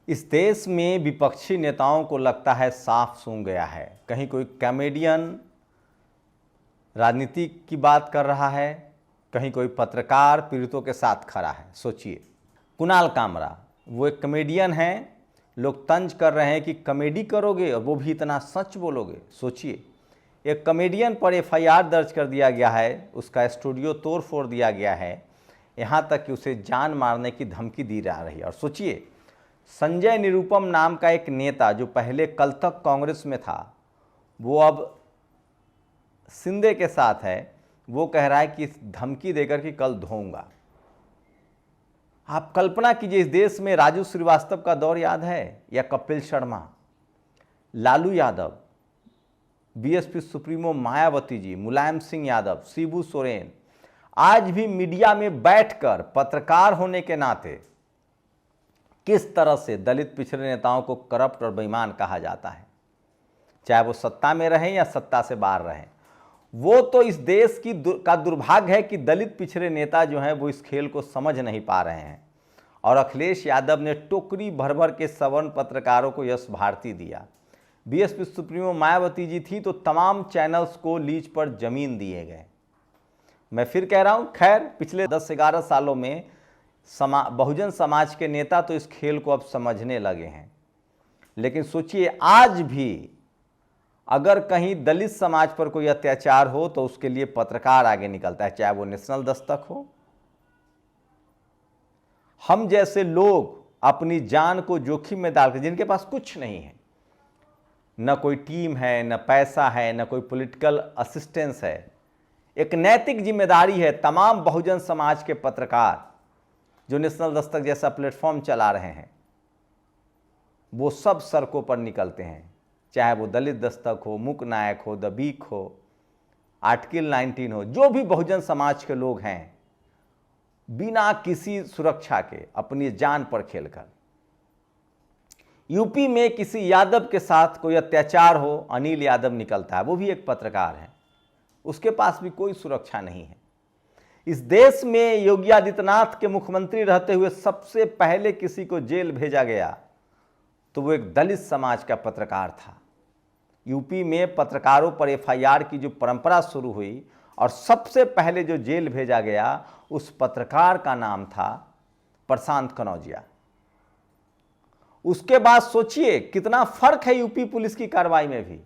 इस देश में विपक्षी नेताओं को लगता है साफ सूंघ गया है। कहीं कोई कॉमेडियन राजनीति की बात कर रहा है, कहीं कोई पत्रकार पीड़ितों के साथ खड़ा है। सोचिए, कुणाल कामरा वो एक कॉमेडियन हैं, लोग तंज कर रहे हैं कि कॉमेडी करोगे और वो भी इतना सच बोलोगे। सोचिए, एक कॉमेडियन पर एफआईआर दर्ज कर दिया गया है, उसका स्टूडियो तोड़ फोड़ दिया गया है, यहाँ तक कि उसे जान मारने की धमकी दी जा रही है। और सोचिए, संजय निरुपम नाम का एक नेता जो पहले कल तक कांग्रेस में था, वो अब शिंदे के साथ है, वो कह रहा है कि धमकी देकर कि कल धोऊंगा। आप कल्पना कीजिए, इस देश में राजू श्रीवास्तव का दौर याद है, या कपिल शर्मा, लालू यादव, बीएसपी सुप्रीमो मायावती जी, मुलायम सिंह यादव, शिबू सोरेन आज भी मीडिया में बैठकर पत्रकार होने के नाते किस तरह से दलित पिछड़े नेताओं को करप्ट और बेईमान कहा जाता है, चाहे वो सत्ता में रहें या सत्ता से बाहर रहें। वो तो इस देश का दुर्भाग्य है कि दलित पिछड़े नेता जो हैं वो इस खेल को समझ नहीं पा रहे हैं। और अखिलेश यादव ने टोकरी भर भर के सवर्ण पत्रकारों को यश भारती दिया। बीएसपी सुप्रीमो मायावती जी थी तो तमाम चैनल्स को लीज पर जमीन दिए गए। मैं फिर कह रहा हूँ, खैर पिछले 10-11 सालों में बहुजन समाज के नेता तो इस खेल को अब समझने लगे हैं। लेकिन सोचिए, आज भी अगर कहीं दलित समाज पर कोई अत्याचार हो तो उसके लिए पत्रकार आगे निकलता है, चाहे वो नेशनल दस्तक हो। हम जैसे लोग अपनी जान को जोखिम में डालकर, जिनके पास कुछ नहीं है, न कोई टीम है, न पैसा है, न कोई पॉलिटिकल असिस्टेंस है, एक नैतिक जिम्मेदारी है तमाम बहुजन समाज के पत्रकार जो नेशनल दस्तक जैसा प्लेटफॉर्म चला रहे हैं, वो सब सड़कों पर निकलते हैं, चाहे वो दलित दस्तक हो, मूक नायक हो, द वीक हो, आर्टिकल 19 हो, जो भी बहुजन समाज के लोग हैं, बिना किसी सुरक्षा के अपनी जान पर खेलकर। यूपी में किसी यादव के साथ कोई अत्याचार हो, अनिल यादव निकलता है, वो भी एक पत्रकार है, उसके पास भी कोई सुरक्षा नहीं है। इस देश में योगी आदित्यनाथ के मुख्यमंत्री रहते हुए सबसे पहले किसी को जेल भेजा गया तो वो एक दलित समाज का पत्रकार था। यूपी में पत्रकारों पर एफआईआर की जो परंपरा शुरू हुई और सबसे पहले जो जेल भेजा गया, उस पत्रकार का नाम था प्रशांत कनौजिया। उसके बाद सोचिए कितना फर्क है यूपी पुलिस की कार्रवाई में भी।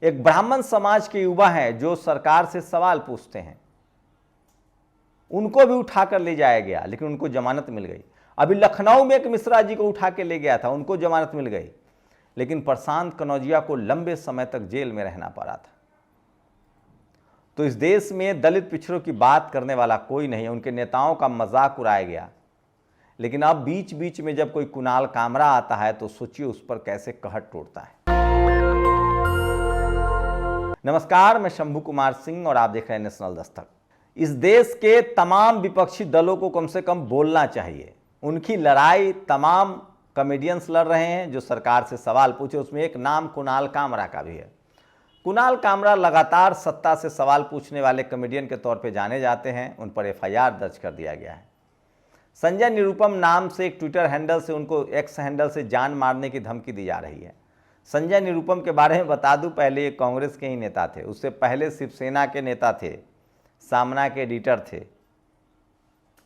एक ब्राह्मण समाज के युवा हैं जो सरकार से सवाल पूछते हैं, उनको भी उठाकर ले जाया गया, लेकिन उनको जमानत मिल गई। अभी लखनऊ में एक मिश्रा जी को उठा के ले गया था, उनको जमानत मिल गई, लेकिन प्रशांत कनौजिया को लंबे समय तक जेल में रहना पड़ा था। तो इस देश में दलित पिछड़ों की बात करने वाला कोई नहीं है, उनके नेताओं का मजाक उड़ाया गया। लेकिन अब बीच बीच में जब कोई कुणाल कामरा आता है तो सोचिए उस पर कैसे कहर टूटता है। नमस्कार, मैं शंभू कुमार सिंह और आप देख रहे हैं नेशनल दस्तक। इस देश के तमाम विपक्षी दलों को कम से कम बोलना चाहिए। उनकी लड़ाई तमाम कॉमेडियंस लड़ रहे हैं जो सरकार से सवाल पूछे, उसमें एक नाम कुणाल कामरा का भी है। कुणाल कामरा लगातार सत्ता से सवाल पूछने वाले कॉमेडियन के तौर पे जाने जाते हैं, उन पर एफआईआर दर्ज कर दिया गया है। संजय निरुपम नाम से एक ट्विटर हैंडल से, उनको एक्स हैंडल से जान मारने की धमकी दी जा रही है। संजय निरुपम के बारे में बता दूं, पहले ये कांग्रेस के ही नेता थे, उससे पहले शिवसेना के नेता थे, सामना के एडिटर थे।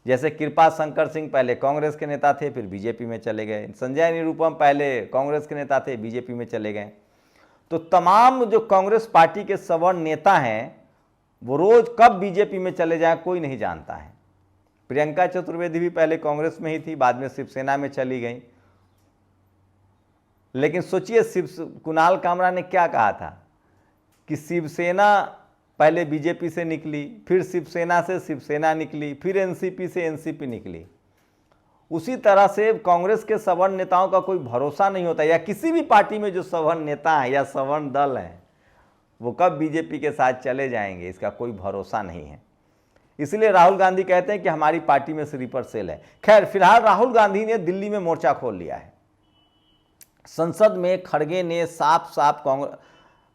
जैसे कृपा शंकर सिंह पहले कांग्रेस के नेता थे, फिर बीजेपी में चले गए। संजय निरुपम पहले कांग्रेस के नेता थे, बीजेपी में चले गए। तो तमाम जो कांग्रेस पार्टी के सवर्ण नेता हैं वो रोज कब बीजेपी में चले जाएं कोई नहीं जानता है। प्रियंका चतुर्वेदी भी पहले कांग्रेस में ही थी, बाद में शिवसेना में चली गई। लेकिन सोचिए, कुणाल कामरा ने क्या कहा था कि शिवसेना पहले बीजेपी से निकली, फिर शिवसेना से शिवसेना निकली, फिर एनसीपी से एनसीपी निकली। उसी तरह से कांग्रेस के सवर्ण नेताओं का कोई भरोसा नहीं होता, या किसी भी पार्टी में जो सवर्ण नेता हैं या सवर्ण दल हैं वो कब बीजेपी के साथ चले जाएंगे, इसका कोई भरोसा नहीं है। इसलिए राहुल गांधी कहते हैं कि हमारी पार्टी में स्लीपर सेल है। खैर, फिलहाल राहुल गांधी ने दिल्ली में मोर्चा खोल लिया है। संसद में खड़गे ने साफ साफ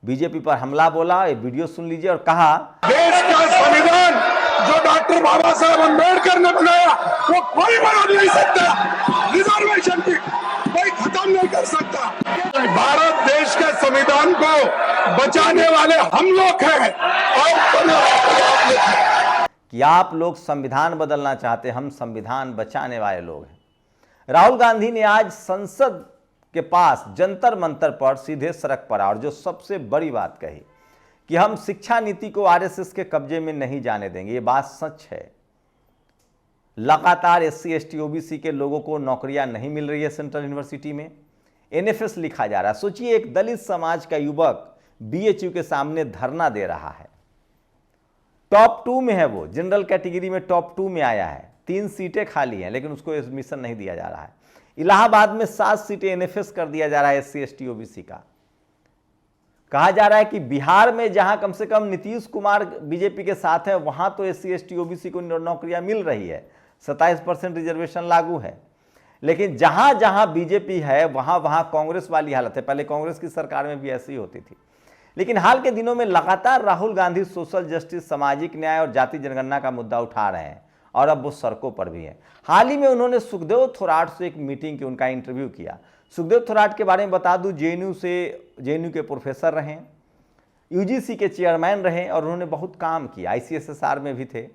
बीजेपी पर हमला बोला। ये वीडियो सुन लीजिए और कहा, देश का संविधान जो डॉक्टर बाबा साहब अम्बेडकर ने बनाया वो कोई बना नहीं सकता। रिजर्वेशन को बचाने वाले हम लोग हैं और कि आप लोग संविधान बदलना चाहते, हम संविधान बचाने वाले लोग हैं। राहुल गांधी ने आज संसद के पास जंतर मंतर पर सीधे सड़क पर और जो सबसे बड़ी बात कही कि हम शिक्षा नीति को आरएसएस के कब्जे में नहीं जाने देंगे। ये बात सच है। लगातार एससी एसटी ओबीसी के लोगों को नौकरियां नहीं मिल रही है सेंट्रल यूनिवर्सिटी में, एनएफएस लिखा जा रहा है। सोचिए, एक दलित समाज का युवक बीएचयू के सामने धरना दे रहा है, टॉप 2 में है, वो जनरल कैटेगरी में टॉप 2 में आया है, 3 सीटें खाली हैं लेकिन उसको एडमिशन नहीं दिया जा रहा है। इलाहाबाद में 7 सीटें एनएफएस कर दिया जा रहा है एससी एसटी ओबीसी का। कहा जा रहा है कि बिहार में जहां कम से कम नीतीश कुमार बीजेपी के साथ है वहां तो एससी एसटी ओबीसी को नौकरियां मिल रही है, 27% रिजर्वेशन लागू है। लेकिन जहां जहां बीजेपी है वहां वहां कांग्रेस वाली हालत है। पहले कांग्रेस की सरकार में भी ऐसी ही होती थी। लेकिन हाल के दिनों में लगातार राहुल गांधी सोशल जस्टिस, सामाजिक न्याय और जाति जनगणना का मुद्दा उठा रहे हैं और अब वो सड़कों पर भी हैं। हाल ही में उन्होंने सुखदेव थोराट से एक मीटिंग की, उनका इंटरव्यू किया। सुखदेव थोराट के बारे में बता दूं, जेएनयू के प्रोफेसर रहे, यूजीसी के चेयरमैन रहे और उन्होंने बहुत काम किया, आईसीएसआर में भी थे।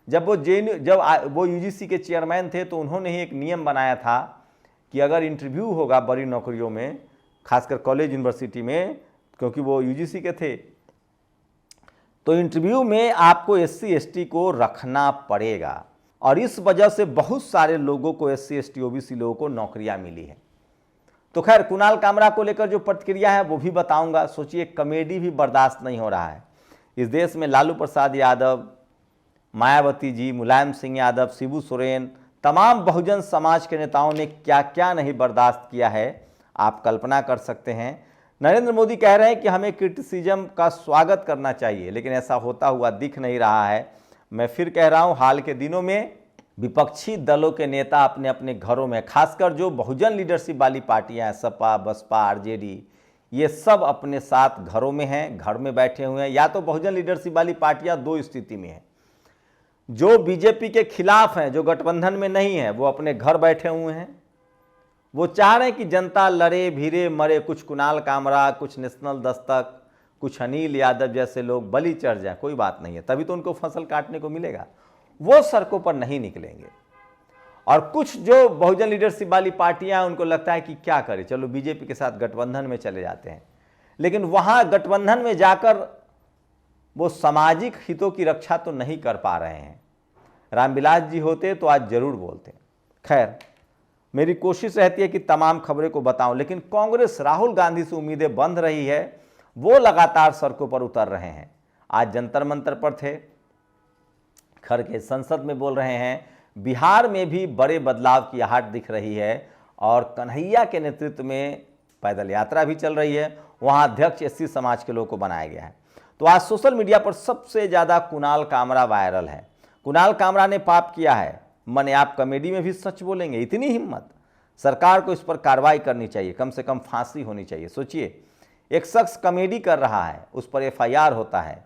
जब वो यूजीसी के चेयरमैन थे तो उन्होंने ही एक नियम बनाया था कि अगर इंटरव्यू होगा बड़ी नौकरियों में, खासकर कॉलेज यूनिवर्सिटी में, क्योंकि वो यूजीसी के थे, तो इंटरव्यू में आपको एससी एसटी को रखना पड़ेगा। और इस वजह से बहुत सारे लोगों को, एससी एसटी ओबीसी लोगों को नौकरियां मिली हैं। तो खैर, कुणाल कामरा को लेकर जो प्रतिक्रिया है वो भी बताऊंगा। सोचिए, कॉमेडी भी बर्दाश्त नहीं हो रहा है। इस देश में लालू प्रसाद यादव, मायावती जी, मुलायम सिंह यादव, शिबू सोरेन, तमाम बहुजन समाज के नेताओं ने क्या क्या नहीं बर्दाश्त किया है, आप कल्पना कर सकते हैं। नरेंद्र मोदी कह रहे हैं कि हमें क्रिटिसिज्म का स्वागत करना चाहिए, लेकिन ऐसा होता हुआ दिख नहीं रहा है। मैं फिर कह रहा हूं, हाल के दिनों में विपक्षी दलों के नेता अपने अपने घरों में, खासकर जो बहुजन लीडरशिप वाली पार्टियां हैं, सपा, बसपा, आरजेडी, ये सब अपने साथ घरों में हैं, घर में बैठे हुए हैं। या तो बहुजन लीडरशिप वाली पार्टियां 2 स्थिति में हैं, जो बीजेपी के खिलाफ हैं, जो गठबंधन में नहीं है, वो अपने घर बैठे हुए हैं। वो चाह रहे हैं कि जनता लड़े भिड़े मरे, कुछ कुणाल कामरा, कुछ नेशनल दस्तक, कुछ अनिल यादव जैसे लोग बलि चढ़ जाए, कोई बात नहीं है, तभी तो उनको फसल काटने को मिलेगा। वो सड़कों पर नहीं निकलेंगे। और कुछ जो बहुजन लीडरशिप वाली पार्टियां, उनको लगता है कि क्या करें, चलो बीजेपी के साथ गठबंधन में चले जाते हैं। लेकिन वहां गठबंधन में जाकर वो सामाजिक हितों की रक्षा तो नहीं कर पा रहे हैं। रामविलास जी होते तो आज जरूर बोलते। खैर, मेरी कोशिश रहती है कि तमाम खबरें को बताऊं, लेकिन कांग्रेस राहुल गांधी से उम्मीदें बंध रही है। वो लगातार सड़कों पर उतर रहे हैं। आज जंतर मंतर पर थे, खड़गे संसद में बोल रहे हैं। बिहार में भी बड़े बदलाव की आहट दिख रही है और कन्हैया के नेतृत्व में पैदल यात्रा भी चल रही है। वहां अध्यक्ष एससी समाज के लोगों को बनाया गया है। तो आज सोशल मीडिया पर सबसे ज़्यादा कुणाल कामरा वायरल है। कुणाल कामरा ने पाप किया है, मने आप कॉमेडी में भी सच बोलेंगे, इतनी हिम्मत। सरकार को इस पर कार्रवाई करनी चाहिए, कम से कम फांसी होनी चाहिए। सोचिए, एक शख्स कॉमेडी कर रहा है, उस पर एफआईआर होता है,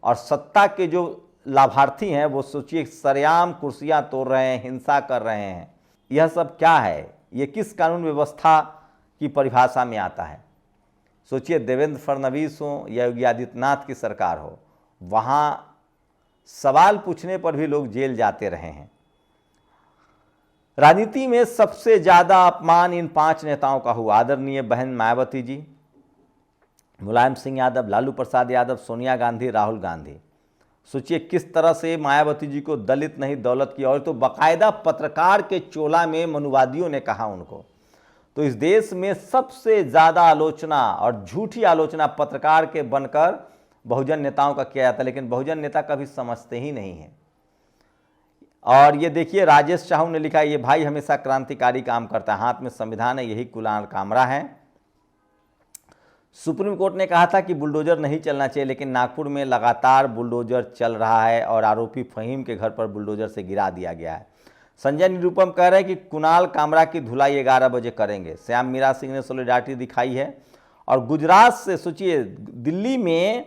और सत्ता के जो लाभार्थी हैं वो सोचिए सरेआम कुर्सियां तोड़ रहे हैं, हिंसा कर रहे हैं। यह सब क्या है? ये किस कानून व्यवस्था की परिभाषा में आता है? सोचिए, देवेंद्र फडणवीस हो या योगी आदित्यनाथ की सरकार हो, वहां सवाल पूछने पर भी लोग जेल जाते रहे हैं। राजनीति में सबसे ज्यादा अपमान इन 5 नेताओं का हुआ। आदरणीय बहन मायावती जी, मुलायम सिंह यादव, लालू प्रसाद यादव, सोनिया गांधी, राहुल गांधी। सोचिए किस तरह से मायावती जी को दलित नहीं दौलत की, और तो बाकायदा पत्रकार के चोला में मनुवादियों ने कहा उनको। तो इस देश में सबसे ज्यादा आलोचना और झूठी आलोचना पत्रकार के बनकर बहुजन नेताओं का किया जाता है, लेकिन बहुजन नेता कभी समझते ही नहीं है। और ये देखिए, राजेश साहू ने लिखा, ये भाई हमेशा क्रांतिकारी काम करता है, हाथ में संविधान है, यही कुणाल कामरा है। सुप्रीम कोर्ट ने कहा था कि बुलडोजर नहीं चलना चाहिए, लेकिन नागपुर में लगातार बुलडोजर चल रहा है और आरोपी फहीम के घर पर बुलडोजर से गिरा दिया गया है। संजय निरुपम कह रहे हैं कि कुणाल कामरा की धुलाई 11 बजे करेंगे। श्याम मीरा सिंह ने सॉलिडारिटी दिखाई है। और गुजरात से सोचिए, दिल्ली में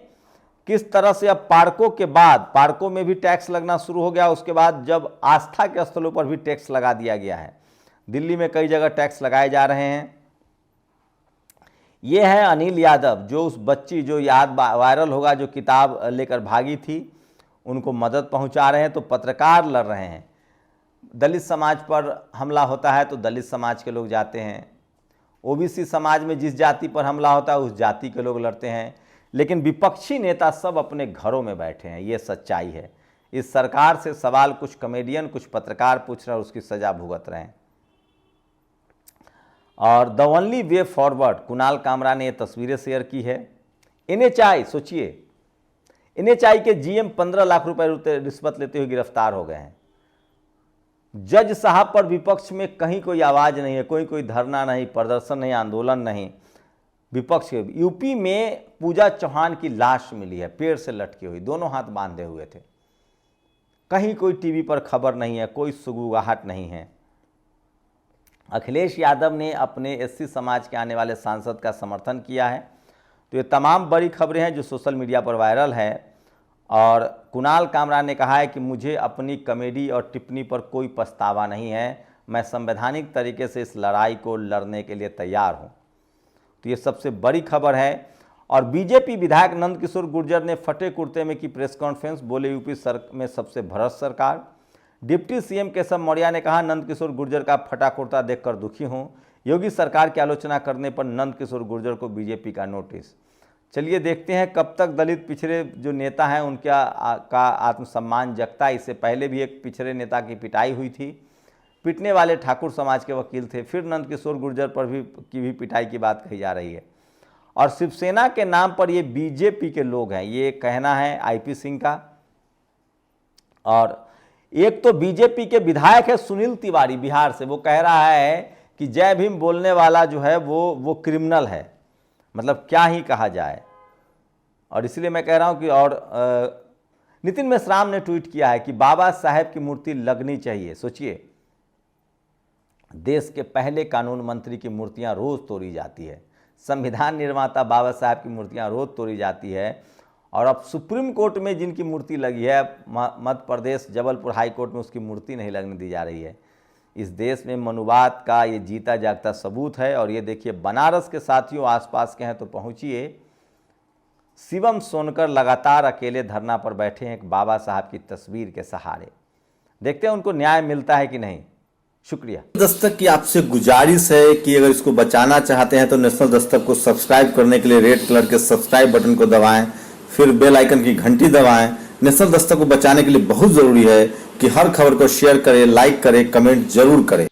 किस तरह से अब पार्कों के बाद, पार्कों में भी टैक्स लगना शुरू हो गया, उसके बाद जब आस्था के स्थलों पर भी टैक्स लगा दिया गया है। दिल्ली में कई जगह टैक्स लगाए जा रहे हैं। ये है अनिल यादव, जो उस बच्ची जो याद वायरल होगा जो किताब लेकर भागी थी, उनको मदद पहुंचा रहे हैं। तो पत्रकार लड़ रहे हैं, दलित समाज पर हमला होता है तो दलित समाज के लोग जाते हैं, ओबीसी समाज में जिस जाति पर हमला होता है उस जाति के लोग लड़ते हैं, लेकिन विपक्षी नेता सब अपने घरों में बैठे हैं। ये सच्चाई है। इस सरकार से सवाल कुछ कॉमेडियन, कुछ पत्रकार पूछ रहे हैं और उसकी सजा भुगत रहे हैं। और the only way forward, Kunal Kamra ने ये तस्वीरें शेयर की है। NHI, सोचिए, NHI के GM 15 लाख रुपए रिश्वत लेते हुए गिरफ्तार हो गए हैं। जज साहब पर विपक्ष में कहीं कोई आवाज नहीं है, कोई धरना नहीं, प्रदर्शन नहीं, आंदोलन नहीं। विपक्ष के यूपी में पूजा चौहान की लाश मिली है, पेड़ से लटकी हुई, दोनों हाथ बांधे हुए थे। कहीं कोई टीवी पर खबर नहीं है, कोई सुगबुगाहट नहीं है। अखिलेश यादव ने अपने SC समाज के आने वाले सांसद का समर्थन किया है। तो ये तमाम बड़ी खबरें हैं जो सोशल मीडिया पर वायरल है। और कुणाल कामरा ने कहा है कि मुझे अपनी कॉमेडी और टिप्पणी पर कोई पछतावा नहीं है, मैं संवैधानिक तरीके से इस लड़ाई को लड़ने के लिए तैयार हूं। तो ये सबसे बड़ी खबर है। और बीजेपी विधायक नंदकिशोर गुर्जर ने फटे कुर्ते में की प्रेस कॉन्फ्रेंस, बोले यूपी में सबसे भ्रष्ट सरकार। डिप्टी CM केशव मौर्य ने कहा, नंदकिशोर गुर्जर का फटा कुर्ता देखकर दुखी हूं। योगी सरकार की आलोचना करने पर नंदकिशोर गुर्जर को बीजेपी का नोटिस। चलिए देखते हैं कब तक दलित पिछड़े जो नेता हैं उनका आत्मसम्मान जगता है। इससे पहले भी एक पिछड़े नेता की पिटाई हुई थी, पिटने वाले ठाकुर समाज के वकील थे। फिर नंदकिशोर गुर्जर पर भी पिटाई की बात कही जा रही है। और शिवसेना के नाम पर ये बीजेपी के लोग हैं, ये कहना है IP सिंह का। और एक तो बीजेपी के विधायक है सुनील तिवारी बिहार से, वो कह रहा है कि जय भीम बोलने वाला जो है वो क्रिमिनल है। मतलब क्या ही कहा जाए। और इसलिए मैं कह रहा हूं कि और नितिन मेश्राम ने ट्वीट किया है कि बाबा साहेब की मूर्ति लगनी चाहिए। सोचिए, देश के पहले कानून मंत्री की मूर्तियां रोज तोड़ी जाती है, संविधान निर्माता बाबा साहेब की मूर्तियां रोज तोड़ी जाती है। और अब सुप्रीम कोर्ट में जिनकी मूर्ति लगी है, मध्य प्रदेश जबलपुर हाई कोर्ट में उसकी मूर्ति नहीं लगने दी जा रही है। इस देश में मनुवाद का ये जीता जागता सबूत है। और ये देखिए, बनारस के साथियों आसपास के हैं तो पहुंचिए। शिवम सोनकर लगातार अकेले धरना पर बैठे हैं एक बाबा साहब की तस्वीर के सहारे। देखते हैं उनको न्याय मिलता है कि नहीं। शुक्रिया। दस्तक की आपसे गुजारिश है कि अगर इसको बचाना चाहते हैं तो नेशनल दस्तक को सब्सक्राइब करने के लिए रेड कलर के सब्सक्राइब बटन को दबाएं, फिर बेल आइकन की घंटी दबाएं। नेशनल दस्तक को बचाने के लिए बहुत जरूरी है कि हर खबर को शेयर करें, लाइक करें, कमेंट जरूर करें।